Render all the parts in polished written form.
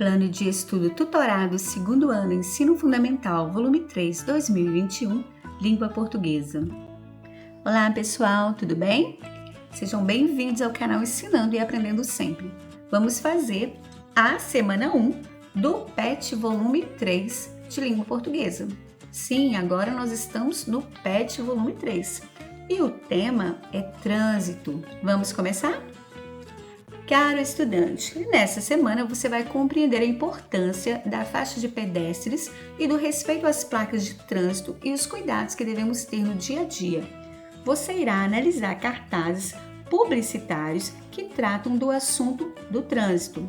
Plano de Estudo Tutorado, segundo ano, Ensino Fundamental, volume 3, 2021, Língua Portuguesa. Olá pessoal, tudo bem? Sejam bem-vindos ao canal Ensinando e Aprendendo Sempre. Vamos fazer a semana 1 do PET volume 3 de Língua Portuguesa. Sim, agora nós estamos no PET volume 3 e o tema é trânsito. Vamos começar? Caro estudante, nessa semana você vai compreender a importância da faixa de pedestres e do respeito às placas de trânsito e os cuidados que devemos ter no dia a dia. Você irá analisar cartazes publicitários que tratam do assunto do trânsito.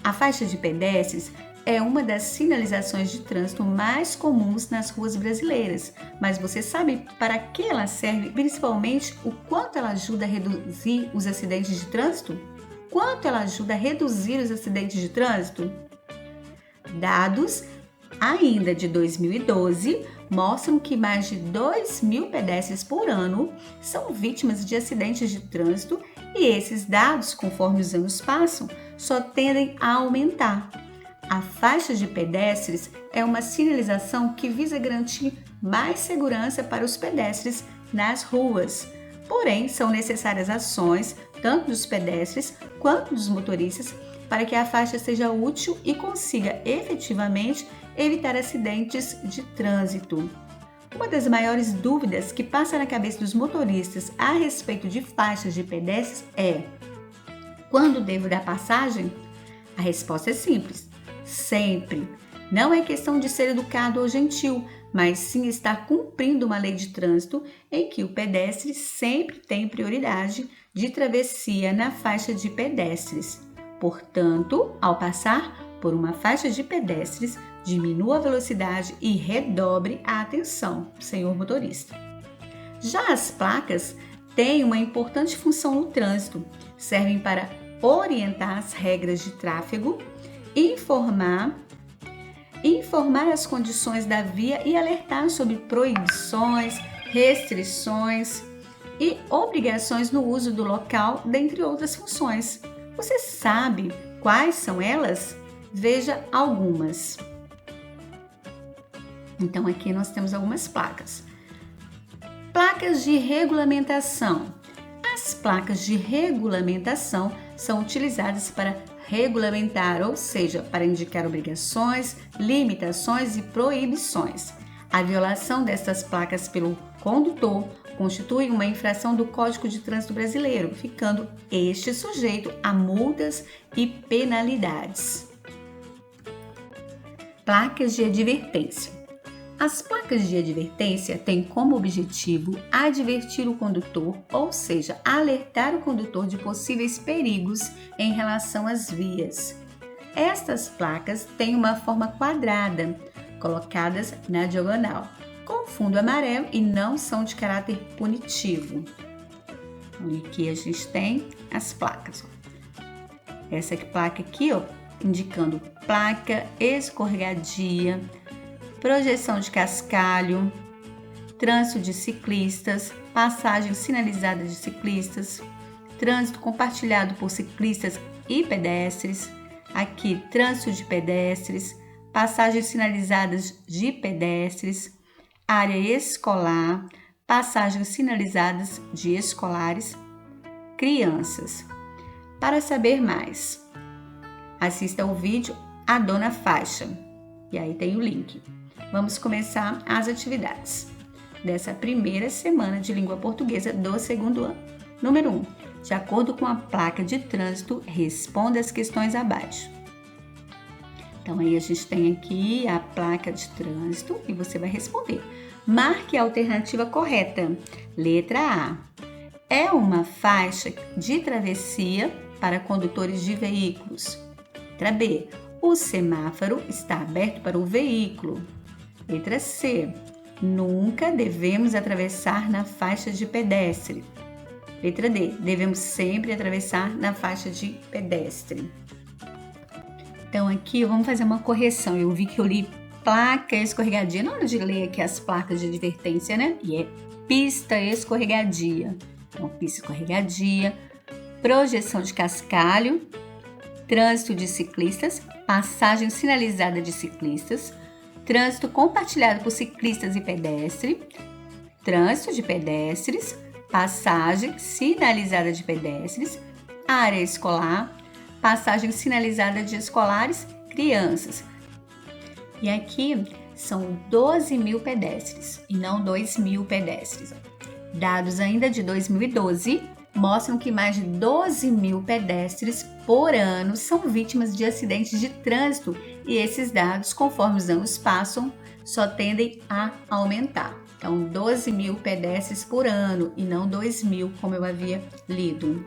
A faixa de pedestres é uma das sinalizações de trânsito mais comuns nas ruas brasileiras, mas você sabe para que ela serve, principalmente o quanto ela ajuda a reduzir os acidentes de trânsito? Quanto ela ajuda a reduzir os acidentes de trânsito? Dados ainda de 2012 mostram que mais de 2.000 pedestres por ano são vítimas de acidentes de trânsito e esses dados, conforme os anos passam, só tendem a aumentar. A faixa de pedestres é uma sinalização que visa garantir mais segurança para os pedestres nas ruas. Porém, são necessárias ações, tanto dos pedestres quanto dos motoristas, para que a faixa seja útil e consiga efetivamente evitar acidentes de trânsito. Uma das maiores dúvidas que passa na cabeça dos motoristas a respeito de faixas de pedestres é: quando devo dar passagem? A resposta é simples: sempre. Não é questão de ser educado ou gentil, mas sim estar cumprindo uma lei de trânsito em que o pedestre sempre tem prioridade de travessia na faixa de pedestres. Portanto, ao passar por uma faixa de pedestres, diminua a velocidade e redobre a atenção, senhor motorista. Já as placas têm uma importante função no trânsito, servem para orientar as regras de tráfego, informar as condições da via e alertar sobre proibições, restrições e obrigações no uso do local, dentre outras funções. Você sabe quais são elas? Veja algumas. Então aqui nós temos algumas placas. Placas de regulamentação. As placas de regulamentação são utilizadas para regulamentar, ou seja, para indicar obrigações, limitações e proibições. A violação destas placas pelo condutor constitui uma infração do Código de Trânsito Brasileiro, ficando este sujeito a multas e penalidades. Placas de advertência. As placas de advertência têm como objetivo advertir o condutor, ou seja, alertar o condutor de possíveis perigos em relação às vias. Estas placas têm uma forma quadrada, colocadas na diagonal, com fundo amarelo e não são de caráter punitivo. E aqui a gente tem as placas. Essa placa aqui, indicando placa escorregadia, projeção de cascalho, trânsito de ciclistas, passagem sinalizada de ciclistas, trânsito compartilhado por ciclistas e pedestres, aqui trânsito de pedestres, passagens sinalizadas de pedestres, área escolar, passagens sinalizadas de escolares, crianças. Para saber mais, assista ao vídeo A Dona Faixa, e aí tem o link. Vamos começar as atividades dessa primeira semana de língua portuguesa do segundo ano. Número 1. De acordo com a placa de trânsito, responda as questões abaixo. Então, aí a gente tem aqui a placa de trânsito e você vai responder. Marque a alternativa correta. Letra A. É uma faixa de travessia para condutores de veículos. Letra B. O semáforo está aberto para o veículo. Letra C. Nunca devemos atravessar na faixa de pedestre. Letra D. Devemos sempre atravessar na faixa de pedestre. Então aqui vamos fazer uma correção. Eu vi que eu li placa escorregadia. Na hora de ler aqui as placas de advertência, né? E é pista escorregadia. Então, pista escorregadia, projeção de cascalho, trânsito de ciclistas, passagem sinalizada de ciclistas, trânsito compartilhado por ciclistas e pedestres, trânsito de pedestres, passagem sinalizada de pedestres, área escolar, passagem sinalizada de escolares, crianças. E aqui são 12.000 pedestres e não 2.000 pedestres. Dados ainda de 2012 mostram que mais de 12.000 pedestres por ano são vítimas de acidentes de trânsito e esses dados, conforme os anos passam, só tendem a aumentar. Então, 12.000 pedestres por ano e não 2.000, como eu havia lido.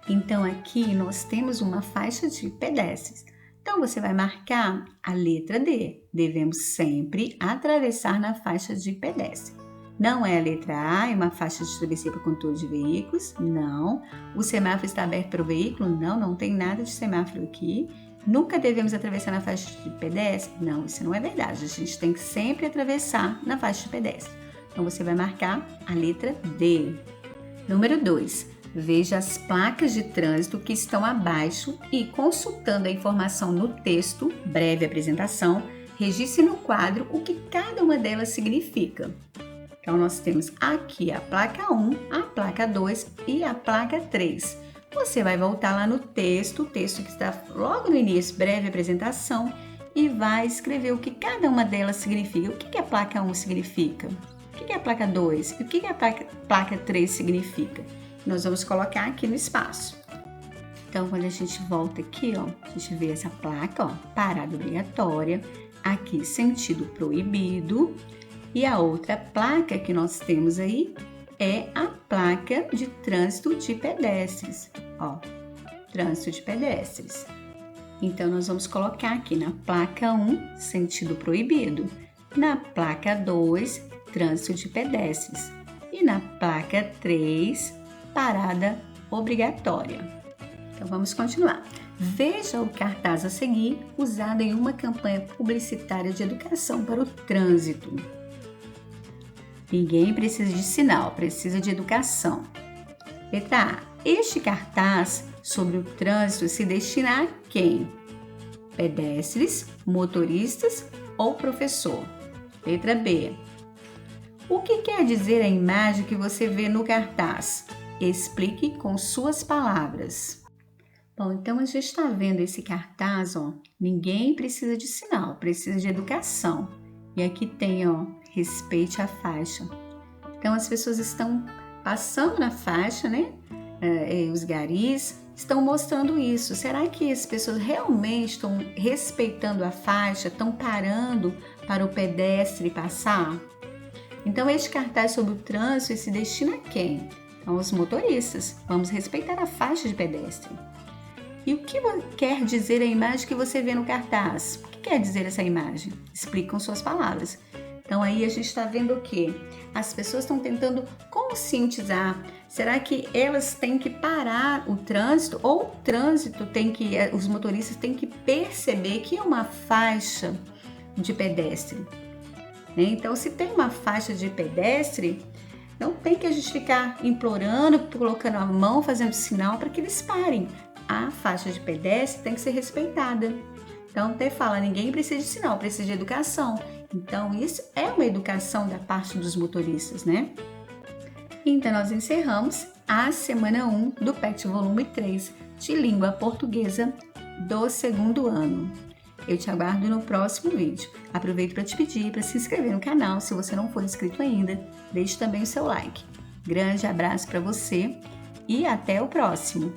Então, aqui nós temos uma faixa de pedestres. Então, você vai marcar a letra D. Devemos sempre atravessar na faixa de pedestre. Não é a letra A, é uma faixa de travessia para condutor de veículos. Não. O semáforo está aberto para o veículo? Não, não tem nada de semáforo aqui. Nunca devemos atravessar na faixa de pedestre? Não, isso não é verdade. A gente tem que sempre atravessar na faixa de pedestre. Então, você vai marcar a letra D. Número 2. Veja as placas de trânsito que estão abaixo e, consultando a informação no texto, breve apresentação, registre no quadro o que cada uma delas significa. Então, nós temos aqui a placa 1, a placa 2 e a placa 3. Você vai voltar lá no texto, o texto que está logo no início, breve apresentação, e vai escrever o que cada uma delas significa. O que a placa 1 significa? O que a placa 2? E o que a placa 3 significa? Nós vamos colocar aqui no espaço. Então, quando a gente volta aqui, ó, a gente vê essa placa, ó, parada obrigatória, aqui sentido proibido, e a outra placa que nós temos aí é a placa de trânsito de pedestres, ó, trânsito de pedestres. Então, nós vamos colocar aqui na placa 1, sentido proibido, na placa 2, trânsito de pedestres, e na placa 3, parada obrigatória. Então, vamos continuar. Veja o cartaz a seguir, usado em uma campanha publicitária de educação para o trânsito. Ninguém precisa de sinal, precisa de educação. Letra A. Este cartaz sobre o trânsito se destina a quem? Pedestres, motoristas ou professor? Letra B. O que quer dizer a imagem que você vê no cartaz? Explique com suas palavras. Bom, então a gente está vendo esse cartaz, ó. Ninguém precisa de sinal, precisa de educação. E aqui tem, ó, respeite a faixa. Então as pessoas estão passando na faixa, né? Os garis estão mostrando isso. Será que as pessoas realmente estão respeitando a faixa, estão parando para o pedestre passar? Então este cartaz sobre o trânsito se destina a quem? Aos motoristas. Vamos respeitar a faixa de pedestre. E o que quer dizer a imagem que você vê no cartaz? O que quer dizer essa imagem? Explique com suas palavras. Então aí a gente está vendo o quê? As pessoas estão tentando conscientizar. Será que elas têm que parar o trânsito ou o trânsito os motoristas têm que perceber que é uma faixa de pedestre? Então, se tem uma faixa de pedestre, não tem que a gente ficar implorando, colocando a mão, fazendo sinal para que eles parem. A faixa de pedestre tem que ser respeitada. Então, até fala, ninguém precisa de sinal, precisa de educação. Então, isso é uma educação da parte dos motoristas, né? Então, nós encerramos a semana 1 do PET volume 3 de língua portuguesa do segundo ano. Eu te aguardo no próximo vídeo. Aproveito para te pedir para se inscrever no canal se você não for inscrito ainda. Deixe também o seu like. Grande abraço para você e até o próximo!